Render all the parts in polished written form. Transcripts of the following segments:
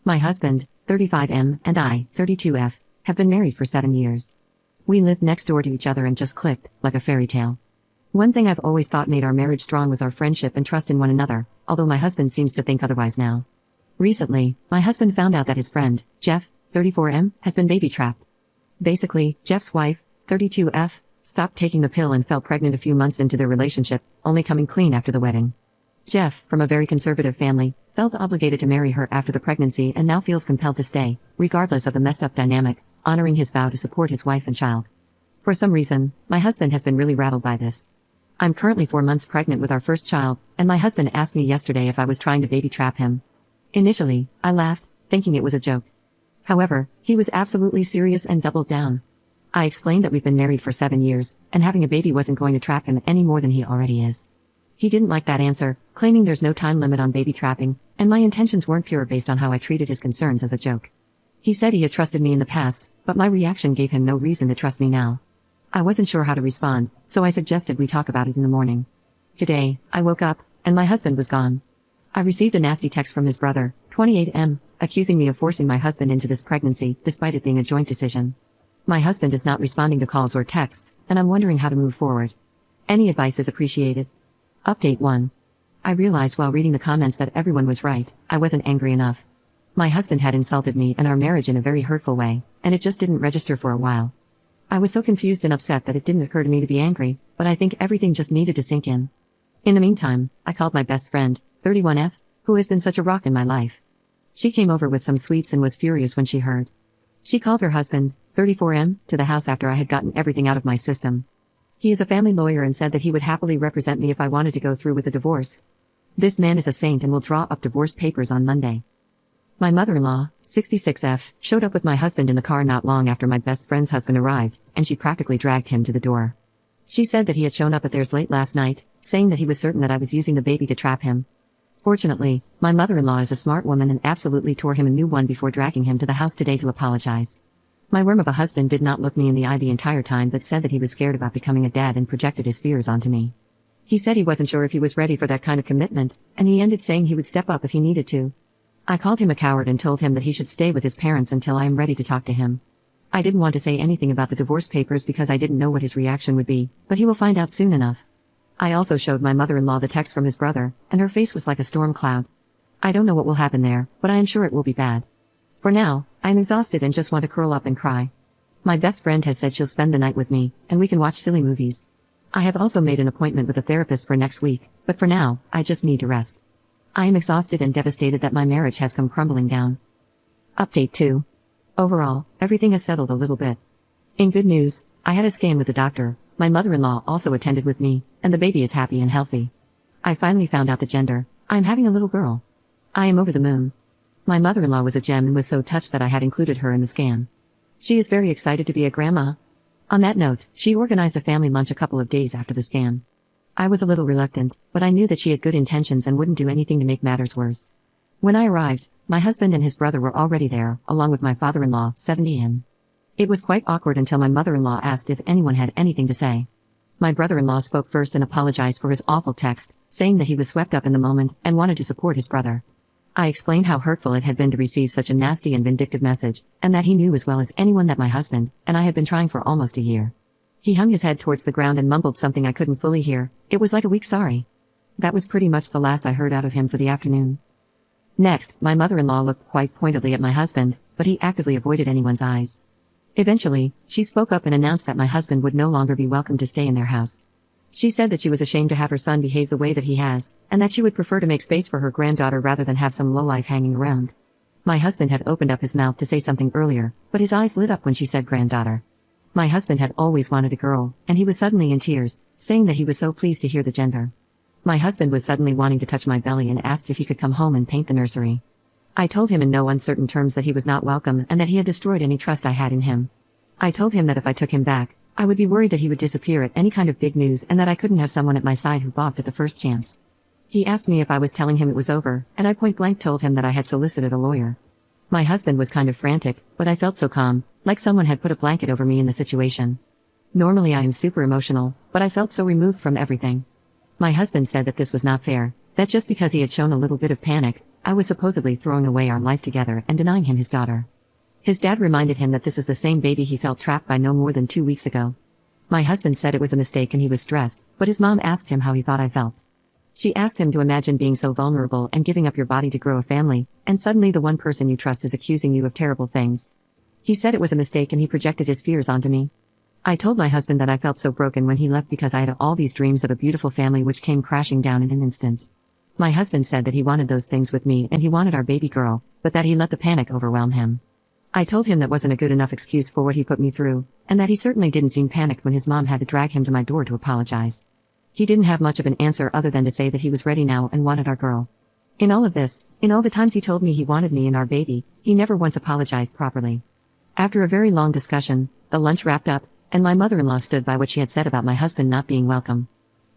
My husband, 35M, and I, 32F, have been married for 7 years. We lived next door to each other and just clicked, like a fairy tale. One thing I've always thought made our marriage strong was our friendship and trust in one another, although my husband seems to think otherwise now. Recently, my husband found out that his friend, Jeff, 34M, has been baby-trapped. Basically, Jeff's wife, 32F, stopped taking the pill and fell pregnant a few months into their relationship, only coming clean after the wedding. Jeff, from a very conservative family, felt obligated to marry her after the pregnancy and now feels compelled to stay, regardless of the messed-up dynamic, honoring his vow to support his wife and child. For some reason, my husband has been really rattled by this. I'm currently 4 months pregnant with our first child, and my husband asked me yesterday if I was trying to baby-trap him. Initially, I laughed, thinking it was a joke. However, he was absolutely serious and doubled down. I explained that we've been married for 7 years, and having a baby wasn't going to trap him any more than he already is. He didn't like that answer, claiming there's no time limit on baby trapping, and my intentions weren't pure based on how I treated his concerns as a joke. He said he had trusted me in the past, but my reaction gave him no reason to trust me now. I wasn't sure how to respond, so I suggested we talk about it in the morning. Today, I woke up, and my husband was gone. I received a nasty text from his brother, 28M, accusing me of forcing my husband into this pregnancy, despite it being a joint decision. My husband is not responding to calls or texts, and I'm wondering how to move forward. Any advice is appreciated. Update 1. I realized while reading the comments that everyone was right, I wasn't angry enough. My husband had insulted me and our marriage in a very hurtful way, and it just didn't register for a while. I was so confused and upset that it didn't occur to me to be angry, but I think everything just needed to sink in. In the meantime, I called my best friend, 31F, who has been such a rock in my life. She came over with some sweets and was furious when she heard. She called her husband, 34M, to the house after I had gotten everything out of my system. He is a family lawyer and said that he would happily represent me if I wanted to go through with the divorce. This man is a saint and will draw up divorce papers on Monday. My mother-in-law, 66F, showed up with my husband in the car not long after my best friend's husband arrived, and she practically dragged him to the door. She said that he had shown up at theirs late last night, saying that he was certain that I was using the baby to trap him. Fortunately, my mother-in-law is a smart woman and absolutely tore him a new one before dragging him to the house today to apologize. My worm of a husband did not look me in the eye the entire time but said that he was scared about becoming a dad and projected his fears onto me. He said he wasn't sure if he was ready for that kind of commitment, and he ended saying he would step up if he needed to. I called him a coward and told him that he should stay with his parents until I am ready to talk to him. I didn't want to say anything about the divorce papers because I didn't know what his reaction would be, but he will find out soon enough. I also showed my mother-in-law the text from his brother, and her face was like a storm cloud. I don't know what will happen there, but I am sure it will be bad. For now, I am exhausted and just want to curl up and cry. My best friend has said she'll spend the night with me, and we can watch silly movies. I have also made an appointment with a therapist for next week, but for now, I just need to rest. I am exhausted and devastated that my marriage has come crumbling down. Update 2. Overall, everything has settled a little bit. In good news, I had a scan with the doctor, my mother-in-law also attended with me, and the baby is happy and healthy. I finally found out the gender. I am having a little girl. I am over the moon. My mother-in-law was a gem and was so touched that I had included her in the scan. She is very excited to be a grandma. On that note, she organized a family lunch a couple of days after the scan. I was a little reluctant, but I knew that she had good intentions and wouldn't do anything to make matters worse. When I arrived, my husband and his brother were already there, along with my father-in-law, 70M. It was quite awkward until my mother-in-law asked if anyone had anything to say. My brother-in-law spoke first and apologized for his awful text, saying that he was swept up in the moment and wanted to support his brother. I explained how hurtful it had been to receive such a nasty and vindictive message, and that he knew as well as anyone that my husband and I had been trying for almost a year. He hung his head towards the ground and mumbled something I couldn't fully hear. It was like a weak sorry. That was pretty much the last I heard out of him for the afternoon. Next, my mother-in-law looked quite pointedly at my husband, but he actively avoided anyone's eyes. Eventually, she spoke up and announced that my husband would no longer be welcome to stay in their house. She said that she was ashamed to have her son behave the way that he has, and that she would prefer to make space for her granddaughter rather than have some lowlife hanging around. My husband had opened up his mouth to say something earlier, but his eyes lit up when she said granddaughter. My husband had always wanted a girl, and he was suddenly in tears, saying that he was so pleased to hear the gender. My husband was suddenly wanting to touch my belly and asked if he could come home and paint the nursery. I told him in no uncertain terms that he was not welcome and that he had destroyed any trust I had in him. I told him that if I took him back, I would be worried that he would disappear at any kind of big news and that I couldn't have someone at my side who balked at the first chance. He asked me if I was telling him it was over, and I point-blank told him that I had solicited a lawyer. My husband was kind of frantic, but I felt so calm, like someone had put a blanket over me in the situation. Normally I am super emotional, but I felt so removed from everything. My husband said that this was not fair, that just because he had shown a little bit of panic, I was supposedly throwing away our life together and denying him his daughter. His dad reminded him that this is the same baby he felt trapped by no more than 2 weeks ago. My husband said it was a mistake and he was stressed, but his mom asked him how he thought I felt. She asked him to imagine being so vulnerable and giving up your body to grow a family, and suddenly the one person you trust is accusing you of terrible things. He said it was a mistake and he projected his fears onto me. I told my husband that I felt so broken when he left because I had all these dreams of a beautiful family which came crashing down in an instant. My husband said that he wanted those things with me and he wanted our baby girl, but that he let the panic overwhelm him. I told him that wasn't a good enough excuse for what he put me through, and that he certainly didn't seem panicked when his mom had to drag him to my door to apologize. He didn't have much of an answer other than to say that he was ready now and wanted our girl. In all of this, in all the times he told me he wanted me and our baby, he never once apologized properly. After a very long discussion, the lunch wrapped up, and my mother-in-law stood by what she had said about my husband not being welcome.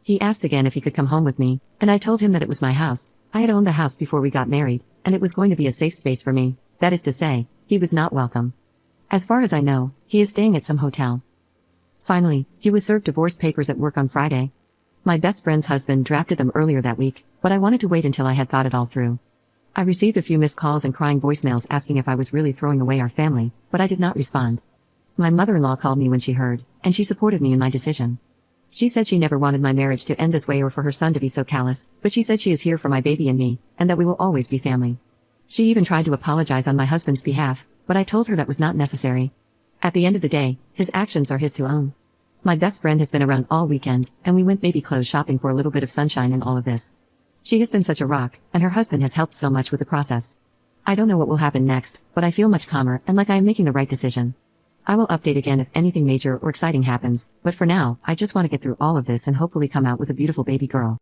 He asked again if he could come home with me, and I told him that it was my house. I had owned the house before we got married, and it was going to be a safe space for me. That is to say, he was not welcome. As far as I know, he is staying at some hotel. Finally, he was served divorce papers at work on Friday. My best friend's husband drafted them earlier that week, but I wanted to wait until I had thought it all through. I received a few missed calls and crying voicemails asking if I was really throwing away our family, but I did not respond. My mother-in-law called me when she heard, and she supported me in my decision. She said she never wanted my marriage to end this way or for her son to be so callous, but she said she is here for my baby and me, and that we will always be family. She even tried to apologize on my husband's behalf, but I told her that was not necessary. At the end of the day, his actions are his to own. My best friend has been around all weekend, and we went baby clothes shopping for a little bit of sunshine in all of this. She has been such a rock, and her husband has helped so much with the process. I don't know what will happen next, but I feel much calmer and like I am making the right decision. I will update again if anything major or exciting happens, but for now, I just want to get through all of this and hopefully come out with a beautiful baby girl.